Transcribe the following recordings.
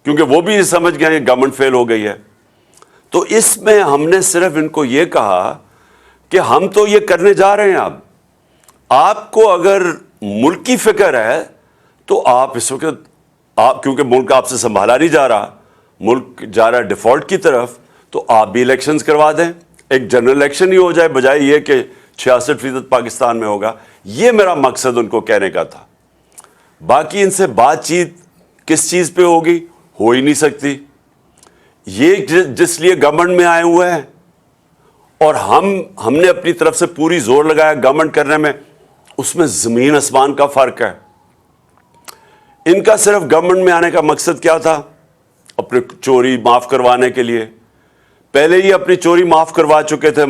کیونکہ وہ بھی سمجھ گئے گورنمنٹ فیل ہو گئی ہے. تو اس میں ہم نے صرف ان کو یہ کہا کہ ہم تو یہ کرنے جا رہے ہیں. اب آپ کو اگر ملک کی فکر ہے تو آپ اس وقت کیونکہ ملک آپ سے سنبھالا نہیں جا رہا, ملک جا رہا ہے ڈیفالٹ کی طرف, تو آپ بھی الیکشنز کروا دیں, ایک جنرل الیکشن ہی ہو جائے بجائے یہ کہ 66% پاکستان میں ہوگا. یہ میرا مقصد ان کو کہنے کا تھا. باقی ان سے بات چیت کس چیز پہ ہوگی, ہو ہی نہیں سکتی. یہ جس لیے گورنمنٹ میں آئے ہوئے ہیں اور ہم نے اپنی طرف سے پوری زور لگایا گورنمنٹ کرنے میں, اس میں زمین آسمان کا فرق ہے. ان کا صرف گورنمنٹ میں آنے کا مقصد کیا تھا؟ اپنے چوری معاف کروانے کے لیے. پہلے ہی اپنی چوری معاف کروا چکے تھے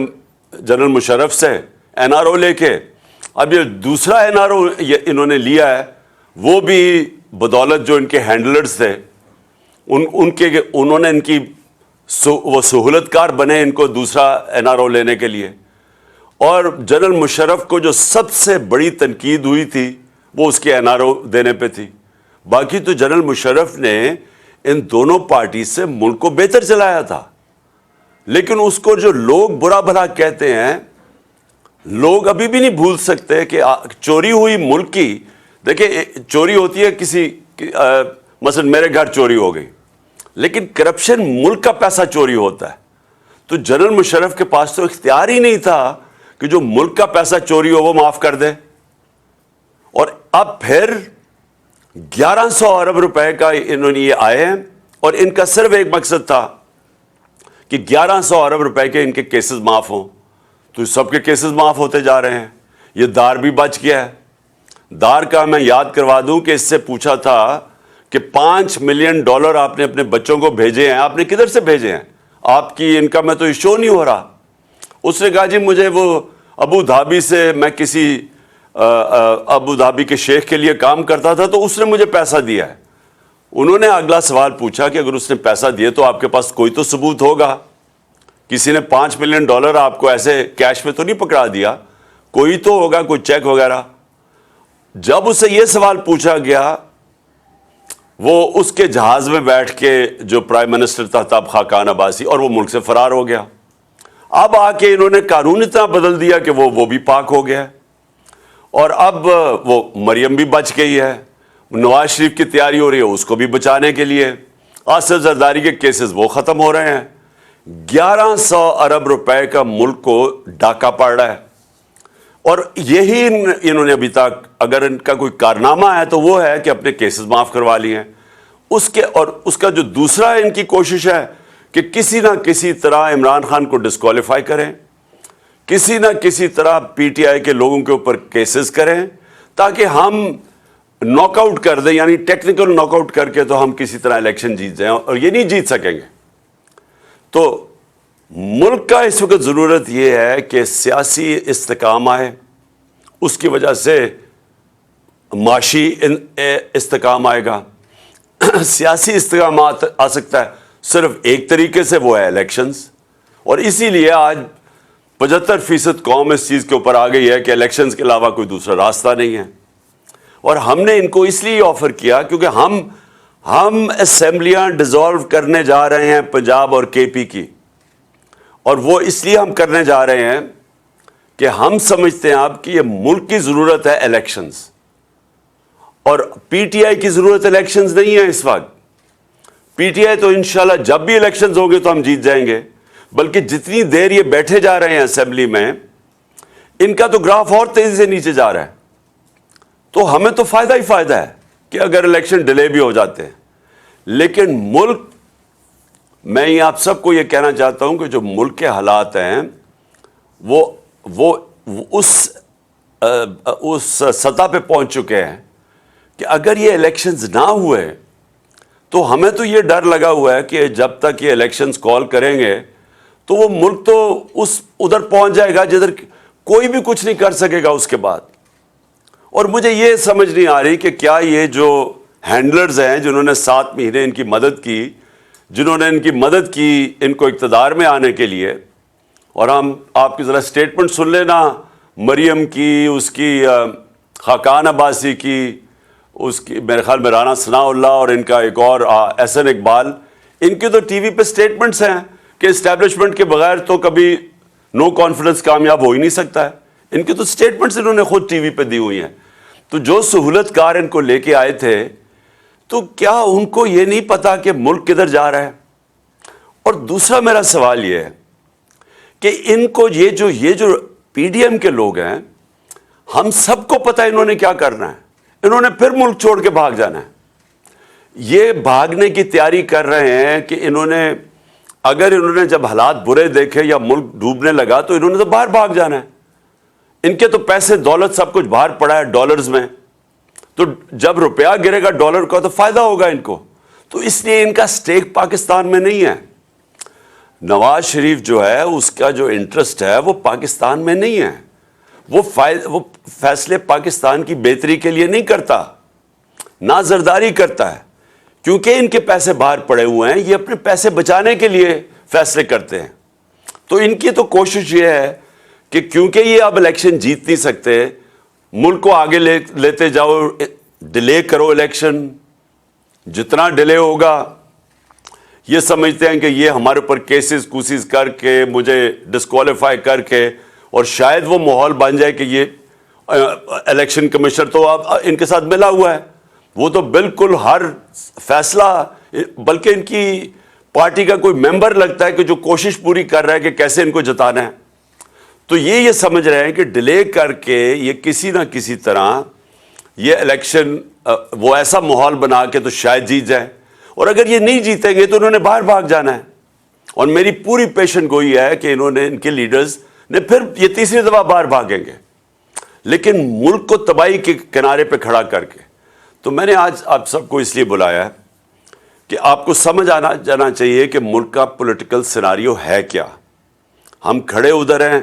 جنرل مشرف سے این آر او لے کے. اب یہ دوسرا این آر او انہوں نے لیا ہے, وہ بھی بدولت جو ان کے ہینڈلرز تھے انہوں نے ان کی وہ سہولت کار بنے ان کو دوسرا این آر او لینے کے لیے. اور جنرل مشرف کو جو سب سے بڑی تنقید ہوئی تھی وہ اس کے این آر او دینے پہ تھی. باقی تو جنرل مشرف نے ان دونوں پارٹی سے ملک کو بہتر چلایا تھا. لیکن اس کو جو لوگ برا بھلا کہتے ہیں, لوگ ابھی بھی نہیں بھول سکتے کہ چوری ہوئی ملک کی. دیکھیں چوری ہوتی ہے کسی مثلا میرے گھر چوری ہو گئی, لیکن کرپشن ملک کا پیسہ چوری ہوتا ہے. تو جنرل مشرف کے پاس تو اختیار ہی نہیں تھا کہ جو ملک کا پیسہ چوری ہو وہ معاف کر دے. اور اب پھر 1100 ارب روپے کا انہوں نے یہ آئے ہیں, اور ان کا صرف ایک مقصد تھا کہ 1100 ارب روپے کے ان کے کیسز معاف ہوں. تو سب کے کیسز معاف ہوتے جا رہے ہیں. یہ دار بھی بچ گیا ہے. دار کا میں یاد کروا دوں کہ اس سے پوچھا تھا کہ $5 ملین آپ نے اپنے بچوں کو بھیجے ہیں, آپ نے کدھر سے بھیجے ہیں, آپ کی انکم میں تو یہ شو نہیں ہو رہا. اس نے کہا جی مجھے وہ ابو دھابی سے, میں کسی ابو دھابی کے شیخ کے لیے کام کرتا تھا تو اس نے مجھے پیسہ دیا ہے. انہوں نے اگلا سوال پوچھا کہ اگر اس نے پیسہ دیے تو آپ کے پاس کوئی تو ثبوت ہوگا. کسی نے $5 ملین آپ کو ایسے کیش میں تو نہیں پکڑا دیا, کوئی تو ہوگا, کوئی چیک وغیرہ. جب اسے یہ سوال پوچھا گیا, وہ اس کے جہاز میں بیٹھ کے جو پرائم منسٹر تھا تب خاقان عباسی, اور وہ ملک سے فرار ہو گیا. اب آ کے انہوں نے قانون اتنا بدل دیا کہ وہ بھی پاک ہو گیا, اور اب وہ مریم بھی بچ گئی ہے. نواز شریف کی تیاری ہو رہی ہے اس کو بھی بچانے کے لیے. آصف زرداری کے کیسز وہ ختم ہو رہے ہیں. 1100 ارب روپے کا ملک کو ڈاکہ پڑ رہا ہے. اور یہی انہوں نے ابھی تک, اگر ان کا کوئی کارنامہ ہے تو وہ ہے کہ اپنے کیسز معاف کروا لیے ہیں. اور اس کا جو دوسرا ان کی کوشش ہے کہ کسی نہ کسی طرح عمران خان کو ڈسکوالیفائی کریں, کسی نہ کسی طرح پی ٹی آئی کے لوگوں کے اوپر کیسز کریں تاکہ ہم ناک آؤٹ کر دیں, یعنی ٹیکنیکل ناک آؤٹ کر کے تو ہم کسی طرح الیکشن جیت جائیں, اور یہ نہیں جیت سکیں گے. تو ملک کا اس وقت ضرورت یہ ہے کہ سیاسی استحکام آئے, اس کی وجہ سے معاشی استحکام آئے گا. سیاسی استحکام آ سکتا ہے صرف ایک طریقے سے, وہ ہے الیکشنز. اور اسی لیے آج 75% قوم اس چیز کے اوپر آ گئی ہے کہ الیکشنز کے علاوہ کوئی دوسرا راستہ نہیں ہے. اور ہم نے ان کو اس لیے آفر کیا کیونکہ ہم اسمبلیاں ڈیزالو کرنے جا رہے ہیں پنجاب اور کے پی کی, اور وہ اس لیے ہم کرنے جا رہے ہیں کہ ہم سمجھتے ہیں اب کہ یہ ملک کی ضرورت ہے الیکشنز, اور پی ٹی آئی کی ضرورت الیکشنز نہیں ہے اس وقت. پی ٹی آئی تو انشاءاللہ جب بھی الیکشنز ہوں گے تو ہم جیت جائیں گے, بلکہ جتنی دیر یہ بیٹھے جا رہے ہیں اسمبلی میں, ان کا تو گراف اور تیزی سے نیچے جا رہا ہے. تو ہمیں تو فائدہ ہی فائدہ ہے کہ اگر الیکشن ڈیلے بھی ہو جاتے ہیں. لیکن ملک, میں آپ سب کو یہ کہنا چاہتا ہوں کہ جو ملک کے حالات ہیں وہ اس سطح پہ پہنچ چکے ہیں کہ اگر یہ الیکشنز نہ ہوئے تو ہمیں تو یہ ڈر لگا ہوا ہے کہ جب تک یہ الیکشنز کال کریں گے تو وہ ملک تو ادھر پہنچ جائے گا جدھر کوئی بھی کچھ نہیں کر سکے گا اس کے بعد. اور مجھے یہ سمجھ نہیں آ رہی کہ کیا یہ جو ہینڈلرز ہیں جنہوں نے 7 مہینے ان کی مدد کی, جنہوں نے ان کی مدد کی ان کو اقتدار میں آنے کے لیے, اور ہم آپ کی ذرا سٹیٹمنٹ سن لینا مریم کی, اس کی خاقان عباسی کی, اس کی میرے خیال میں رانا ثناء اللہ اور ان کا ایک اور احسن اقبال، ان کے تو ٹی وی پہ سٹیٹمنٹس ہیں کہ اسٹیبلشمنٹ کے بغیر تو کبھی نو کانفیڈنس کامیاب ہو ہی نہیں سکتا ہے. ان کے تو سٹیٹمنٹس انہوں نے خود ٹی وی پہ دی ہوئی ہیں. تو جو سہولت کار ان کو لے کے آئے تھے، تو کیا ان کو یہ نہیں پتا کہ ملک کدھر جا رہا ہے؟ اور دوسرا میرا سوال یہ ہے کہ ان کو یہ جو پی ڈی ایم کے لوگ ہیں، ہم سب کو پتا ہے انہوں نے کیا کرنا ہے. انہوں نے پھر ملک چھوڑ کے بھاگ جانا ہے. یہ بھاگنے کی تیاری کر رہے ہیں کہ اگر انہوں نے جب حالات برے دیکھے یا ملک ڈوبنے لگا تو انہوں نے تو باہر بھاگ جانا ہے. ان کے تو پیسے دولت سب کچھ باہر پڑا ہے ڈالرز میں، تو جب روپیہ گرے گا ڈالر کا تو فائدہ ہوگا ان کو. تو اس لیے ان کا سٹیک پاکستان میں نہیں ہے. نواز شریف جو ہے اس کا جو انٹرسٹ ہے وہ پاکستان میں نہیں ہے. وہ فیصلے پاکستان کی بہتری کے لیے نہیں کرتا، نہ زرداری کرتا ہے، کیونکہ ان کے پیسے باہر پڑے ہوئے ہیں. یہ اپنے پیسے بچانے کے لیے فیصلے کرتے ہیں. تو ان کی تو کوشش یہ ہے کہ کیونکہ یہ اب الیکشن جیت نہیں سکتے، ملک کو آگے لیتے جاؤ، ڈیلے کرو الیکشن. جتنا ڈیلے ہوگا، یہ سمجھتے ہیں کہ یہ ہمارے اوپر کیسز کر کے مجھے ڈسکوالیفائی کر کے، اور شاید وہ ماحول بن جائے کہ یہ الیکشن کمشنر تو اب ان کے ساتھ ملا ہوا ہے، وہ تو بالکل ہر فیصلہ، بلکہ ان کی پارٹی کا کوئی ممبر لگتا ہے کہ جو کوشش پوری کر رہا ہے کہ کیسے ان کو جتانا ہے. تو یہ سمجھ رہے ہیں کہ ڈیلے کر کے یہ کسی نہ کسی طرح یہ الیکشن وہ ایسا ماحول بنا کے تو شاید جیت جائے، اور اگر یہ نہیں جیتیں گے تو انہوں نے باہر بھاگ جانا ہے. اور میری پوری پیشن گوئی ہے کہ ان کے لیڈرز نے پھر یہ تیسری دفعہ باہر بھاگیں گے، لیکن ملک کو تباہی کے کنارے پہ کھڑا کر کے. تو میں نے آج آپ سب کو اس لیے بلایا ہے کہ آپ کو سمجھ جانا چاہیے کہ ملک کا پولیٹیکل سیناریو ہے کیا. ہم کھڑے ادھر ہیں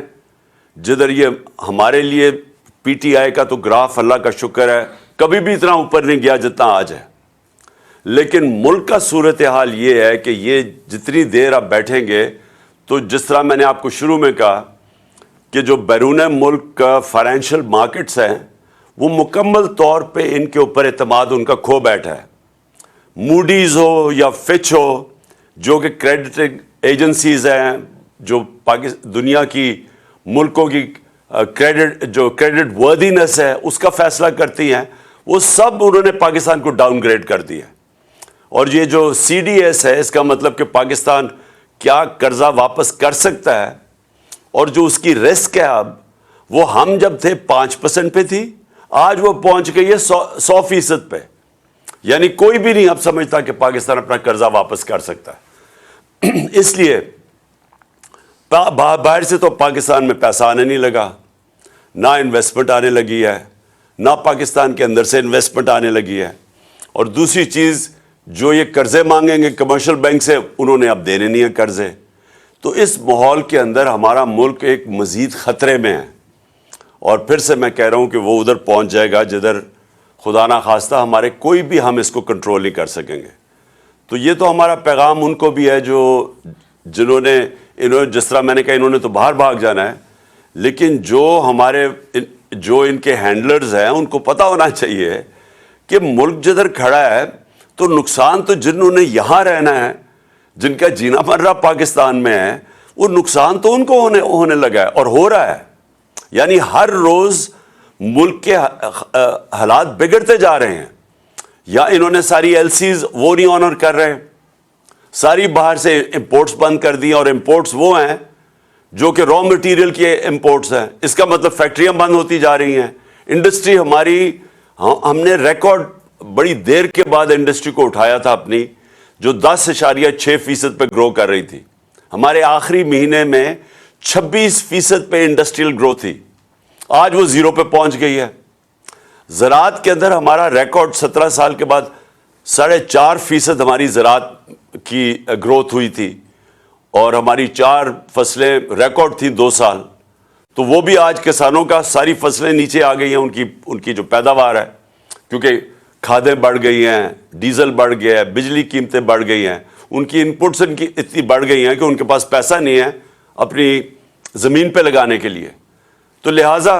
جدھر یہ ہمارے لیے پی ٹی آئی کا تو گراف اللہ کا شکر ہے کبھی بھی اتنا اوپر نہیں گیا جتنا آج ہے. لیکن ملک کا صورتحال یہ ہے کہ یہ جتنی دیر آپ بیٹھیں گے، تو جس طرح میں نے آپ کو شروع میں کہا کہ جو بیرون ملک کا فائنینشیل مارکیٹس ہیں وہ مکمل طور پہ ان کے اوپر اعتماد ان کا کھو بیٹھا ہے. موڈیز ہو یا فچ ہو، جو کہ کریڈٹنگ ایجنسیز ہیں جو دنیا کی ملکوں کی کریڈٹ وردینس ہے اس کا فیصلہ کرتی ہیں، وہ سب انہوں نے پاکستان کو ڈاؤن گریڈ کر دیا. اور یہ جو سی ڈی ایس ہے، اس کا مطلب کہ پاکستان کیا قرضہ واپس کر سکتا ہے، اور جو اس کی رسک ہے اب، وہ ہم جب تھے 5% پہ تھی، آج وہ پہنچ گئی ہے 100% پہ. یعنی کوئی بھی نہیں اب سمجھتا کہ پاکستان اپنا قرضہ واپس کر سکتا ہے. اس لیے باہر سے تو پاکستان میں پیسہ آنے نہیں لگا، نہ انویسٹمنٹ آنے لگی ہے، نہ پاکستان کے اندر سے انویسٹمنٹ آنے لگی ہے. اور دوسری چیز، جو یہ قرضے مانگیں گے کمرشل بینک سے، انہوں نے اب دینے نہیں ہیں قرضے. تو اس ماحول کے اندر ہمارا ملک ایک مزید خطرے میں ہے. اور پھر سے میں کہہ رہا ہوں کہ وہ ادھر پہنچ جائے گا جدھر خدا نہ خواستہ ہمارے کوئی بھی ہم اس کو کنٹرول نہیں کر سکیں گے. تو یہ تو ہمارا پیغام ان کو بھی ہے جنہوں نے جس طرح میں نے کہا انہوں نے تو باہر بھاگ جانا ہے، لیکن جو ان کے ہینڈلرز ہیں ان کو پتہ ہونا چاہیے کہ ملک جدھر کھڑا ہے تو نقصان تو جنہوں نے یہاں رہنا ہے، جن کا جینا مرنا پاکستان میں ہے، وہ نقصان تو ان کو ہونے لگا ہے اور ہو رہا ہے. یعنی ہر روز ملک کے حالات بگڑتے جا رہے ہیں. یا انہوں نے ساری ایل سیز وہ نہیں آنر کر رہے، ساری باہر سے امپورٹس بند کر دی، اور امپورٹس وہ ہیں جو کہ را مٹیریل کے امپورٹس ہیں. اس کا مطلب فیکٹریاں بند ہوتی جا رہی ہیں. انڈسٹری ہماری، ہم نے ریکارڈ بڑی دیر کے بعد انڈسٹری کو اٹھایا تھا اپنی، جو 10.6% پہ گرو کر رہی تھی. ہمارے آخری مہینے میں 26% پہ انڈسٹریل گرو تھی، آج وہ 0 پہ پہنچ گئی ہے. زراعت کے اندر ہمارا ریکارڈ 17 سال کے بعد 4.5% ہماری زراعت کی گروتھ ہوئی تھی، اور ہماری 4 فصلیں ریکارڈ تھیں 2 سال. تو وہ بھی آج کسانوں کا ساری فصلیں نیچے آ گئی ہیں، ان کی جو پیداوار ہے، کیونکہ کھادیں بڑھ گئی ہیں، ڈیزل بڑھ گیا ہے، بجلی قیمتیں بڑھ گئی ہیں، ان کی انپٹس اتنی بڑھ گئی ہیں کہ ان کے پاس پیسہ نہیں ہے اپنی زمین پہ لگانے کے لیے. تو لہٰذا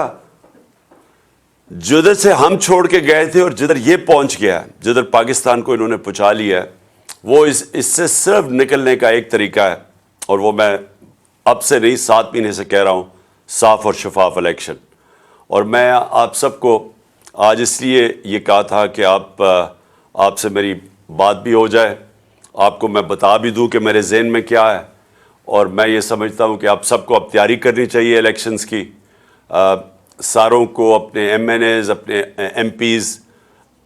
جدھر سے ہم چھوڑ کے گئے تھے اور جدھر یہ پہنچ گیا ہے، جدھر پاکستان کو انہوں نے پہنچا لیا ہے، وہ اس سے صرف نکلنے کا ایک طریقہ ہے، اور وہ میں اب سے نہیں 7 مہینے سے کہہ رہا ہوں، صاف اور شفاف الیکشن۔ اور میں آپ سب کو آج اس لیے یہ کہا تھا کہ آپ سے میری بات بھی ہو جائے، آپ کو میں بتا بھی دوں کہ میرے ذہن میں کیا ہے، اور میں یہ سمجھتا ہوں کہ آپ سب کو اب تیاری کرنی چاہیے الیکشنز کی۔ ساروں کو اپنے ایم این ایز، اپنے ایم پیز،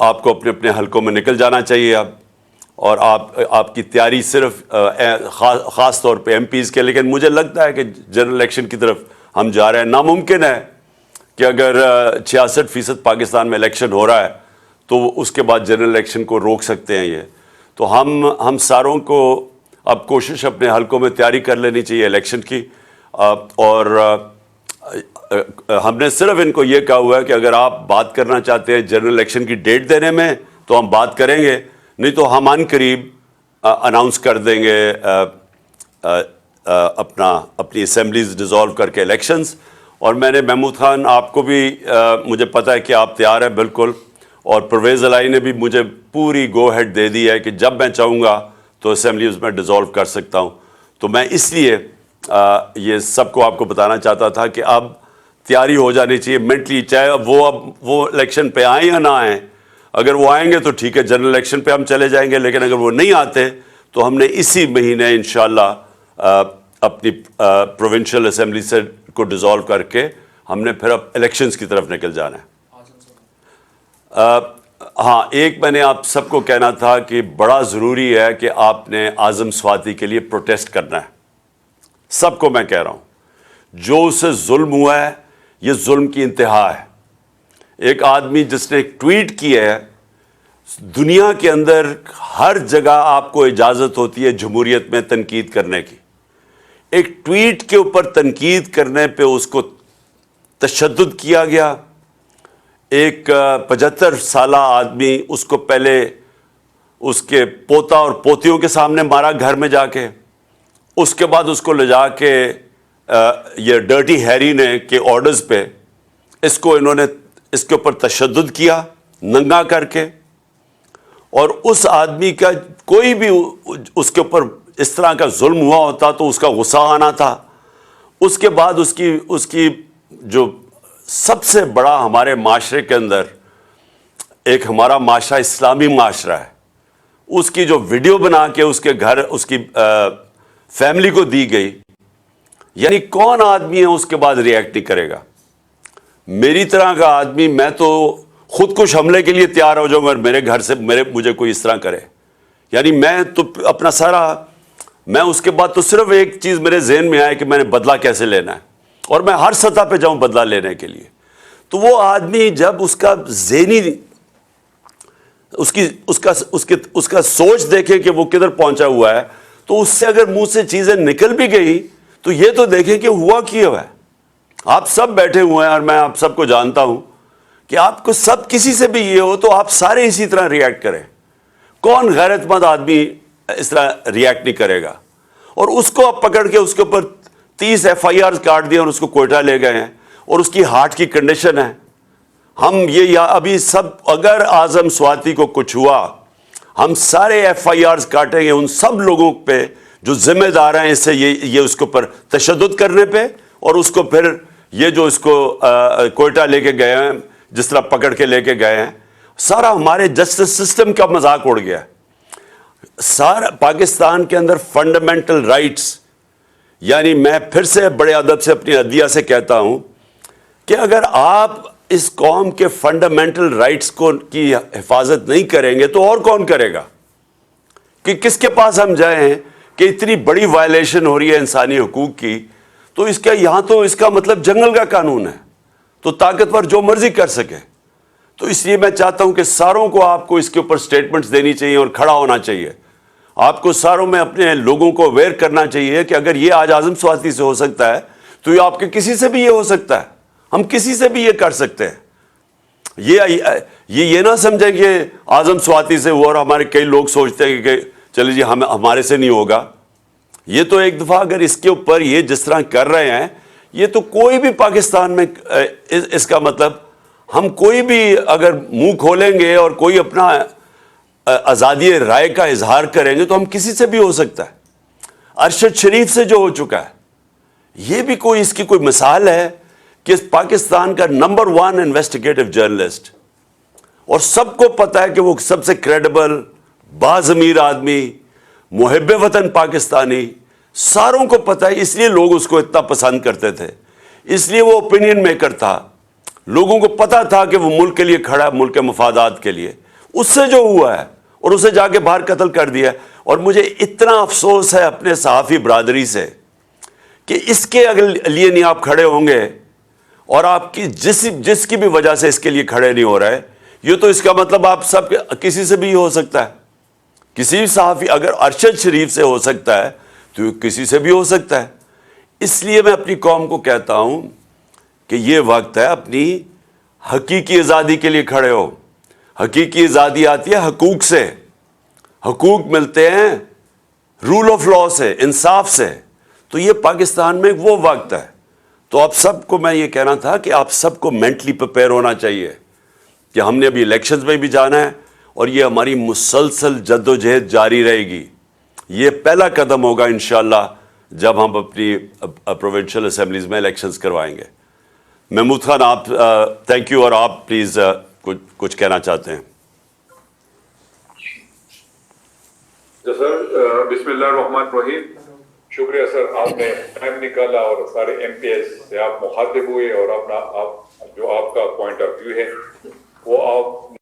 آپ کو اپنے اپنے حلقوں میں نکل جانا چاہیے اب، اور آپ کی تیاری صرف خاص طور پہ ایم پیز کے، لیکن مجھے لگتا ہے کہ جنرل الیکشن کی طرف ہم جا رہے ہیں۔ ناممکن ہے کہ اگر 66% پاکستان میں الیکشن ہو رہا ہے تو اس کے بعد جنرل الیکشن کو روک سکتے ہیں یہ، تو ہم ساروں کو اب کوشش اپنے حلقوں میں تیاری کر لینی چاہیے الیکشن کی، اور ہم نے صرف ان کو یہ کہا ہوا ہے کہ اگر آپ بات کرنا چاہتے ہیں جنرل الیکشن کی ڈیٹ دینے میں تو ہم بات کریں گے، نہیں تو ہم عن قریب اناؤنس کر دیں گے اپنی اسمبلیز ڈیزالو کر کے الیکشنز۔ اور میں نے محمود خان آپ کو بھی مجھے پتہ ہے کہ آپ تیار ہیں بالکل، اور پرویز الہی نے بھی مجھے پوری گو ہیڈ دے دی ہے کہ جب میں چاہوں گا تو اسمبلیز میں ڈیزالو کر سکتا ہوں۔ تو میں اس لیے یہ سب کو آپ کو بتانا چاہتا تھا کہ اب تیاری ہو جانی چاہیے مینٹلی، چاہے وہ الیکشن پہ آئیں یا نہ آئیں۔ اگر وہ آئیں گے تو ٹھیک ہے، جنرل الیکشن پہ ہم چلے جائیں گے، لیکن اگر وہ نہیں آتے تو ہم نے اسی مہینے انشاءاللہ اپنی پروونشل اسمبلی سے کو ڈیزالو کر کے ہم نے پھر اب الیکشنز کی طرف نکل جانا ہے۔ ہاں، ایک میں نے آپ سب کو کہنا تھا کہ بڑا ضروری ہے کہ آپ نے اعظم سواتی کے لیے پروٹیسٹ کرنا ہے۔ سب کو میں کہہ رہا ہوں، جو اسے ظلم ہوا ہے یہ ظلم کی انتہا ہے۔ ایک آدمی جس نے ایک ٹویٹ کیا ہے، دنیا کے اندر ہر جگہ آپ کو اجازت ہوتی ہے جمہوریت میں تنقید کرنے کی، ایک ٹویٹ کے اوپر تنقید کرنے پہ اس کو تشدد کیا گیا۔ ایک 75 سالہ آدمی، اس کو پہلے اس کے پوتا اور پوتیوں کے سامنے مارا گھر میں جا کے، اس کے بعد اس کو لے جا کے یہ ڈرٹی ہیری نے کے آرڈرز پہ انہوں نے اس کے اوپر تشدد کیا ننگا کر کے، اور اس آدمی کا کوئی بھی اس کے اوپر اس طرح کا ظلم ہوا ہوتا تو اس کا غصہ آنا تھا۔ اس کے بعد اس کی جو سب سے بڑا ہمارے معاشرے کے اندر، ایک ہمارا معاشرہ اسلامی معاشرہ ہے، اس کی جو ویڈیو بنا کے اس کے گھر اس کی فیملی کو دی گئی، یعنی کون آدمی ہے اس کے بعد ریئیکٹ نہیں کرے گا؟ میری طرح کا آدمی، میں تو خود کش حملے کے لیے تیار ہو جاؤں گا میرے گھر سے مجھے کوئی اس طرح کرے۔ یعنی میں تو اپنا میں اس کے بعد تو صرف ایک چیز میرے ذہن میں آئے کہ میں نے بدلہ کیسے لینا ہے، اور میں ہر سطح پہ جاؤں بدلہ لینے کے لیے۔ تو وہ آدمی جب اس کا ذہنی اس کا سوچ دیکھیں کہ وہ کدھر پہنچا ہوا ہے، تو اس سے اگر منہ سے چیزیں نکل بھی گئی تو یہ تو دیکھیں کہ ہوا کیا ہوا ہے۔ آپ سب بیٹھے ہوئے ہیں اور میں آپ سب کو جانتا ہوں کہ آپ کو سب کسی سے بھی یہ ہو تو آپ سارے اسی طرح ریئیکٹ کریں۔ کون غیرت مند آدمی اس طرح ریئیکٹ نہیں کرے گا؟ اور اس کو آپ پکڑ کے اس کے اوپر 30 FIRs کاٹ دیے اور اس کو کوئٹہ لے گئے ہیں، اور اس کی ہارٹ کی کنڈیشن ہے۔ ہم ابھی سب، اگر اعظم سواتی کو کچھ ہوا، ہم سارے FIRs کاٹیں گے ان سب لوگوں پہ جو ذمہ دار ہیں اس سے یہ اس کے اوپر تشدد کرنے پہ، اور اس کو پھر یہ جو اس کو کوئٹہ لے کے گئے ہیں، جس طرح پکڑ کے لے کے گئے ہیں، سارا ہمارے جسٹس سسٹم کا مذاق اڑ گیا۔ سارا پاکستان کے اندر فنڈامنٹل رائٹس، یعنی میں پھر سے بڑے ادب سے اپنی عدلیہ سے کہتا ہوں کہ اگر آپ اس قوم کے فنڈامنٹل رائٹس کی حفاظت نہیں کریں گے تو اور کون کرے گا؟ کہ کس کے پاس ہم جائیں کہ اتنی بڑی وائلیشن ہو رہی ہے انسانی حقوق کی، تو یہاں تو اس کا مطلب جنگل کا قانون ہے، تو طاقتور جو مرضی کر سکے۔ تو اس لیے میں چاہتا ہوں کہ ساروں کو آپ کو اس کے اوپر سٹیٹمنٹس دینی چاہیے اور کھڑا ہونا چاہیے۔ آپ کو ساروں میں اپنے لوگوں کو اویئر کرنا چاہیے کہ اگر یہ آج اعظم سواتی سے ہو سکتا ہے تو یہ آپ کے کسی سے بھی یہ ہو سکتا ہے، ہم کسی سے بھی یہ کر سکتے ہیں۔ یہ نہ سمجھیں کہ اعظم سواتی سے ہوا اور ہمارے کئی لوگ سوچتے ہیں کہ چلے جی ہمارے سے نہیں ہوگا۔ یہ تو ایک دفعہ اگر اس کے اوپر یہ جس طرح کر رہے ہیں، یہ تو کوئی بھی پاکستان میں اس کا مطلب ہم کوئی بھی اگر منہ کھولیں گے اور کوئی اپنا آزادی رائے کا اظہار کریں گے تو ہم کسی سے بھی ہو سکتا ہے. ارشد شریف سے جو ہو چکا ہے, یہ بھی کوئی اس کی کوئی مثال ہے کہ پاکستان کا نمبر 1 انویسٹیگیٹو جرنلسٹ, اور سب کو پتا ہے کہ وہ سب سے کریڈیبل, باضمیر آدمی, محب وطن پاکستانی, ساروں کو پتا ہے, اس لیے لوگ اس کو اتنا پسند کرتے تھے, اس لیے وہ اوپینین میکر تھا, لوگوں کو پتا تھا کہ وہ ملک کے لیے کھڑا ہے, ملک کے مفادات کے لیے. اس سے جو ہوا ہے اور اسے جا کے باہر قتل کر دیا. اور مجھے اتنا افسوس ہے اپنے صحافی برادری سے کہ اس کے لیے نہیں آپ کھڑے ہوں گے, اور آپ کی جس کی بھی وجہ سے اس کے لیے کھڑے نہیں ہو رہے, یہ تو اس کا مطلب آپ سب کسی سے بھی ہو سکتا ہے. کسی بھی صحافی, اگر ارشد شریف سے ہو سکتا ہے تو کسی سے بھی ہو سکتا ہے. اس لیے میں اپنی قوم کو کہتا ہوں کہ یہ وقت ہے اپنی حقیقی آزادی کے لیے کھڑے ہو. حقیقی آزادی آتی ہے حقوق سے, حقوق ملتے ہیں رول آف لا سے, انصاف سے. تو یہ پاکستان میں وہ وقت ہے. تو آپ سب کو میں یہ کہنا تھا کہ آپ سب کو مینٹلی پریپیئر ہونا چاہیے کہ ہم نے ابھی الیکشنز میں بھی جانا ہے, اور یہ ہماری مسلسل جد و جہد جاری رہے گی. یہ پہلا قدم ہوگا انشاءاللہ جب ہم اپنی پروونشل اسمبلیز میں الیکشنز کروائیں گے. محمود خان, آپ تھینک یو, اور آپ پلیز کچھ کہنا چاہتے ہیں. سر بسم اللہ الرحمن الرحیم. شکریہ سر, آپ نے ٹائم نکالا اور سارے ایم پی ایس سے آپ مخاطب ہوئے, اور اپنا جو آپ کا پوائنٹ آف ویو ہے وہ آپ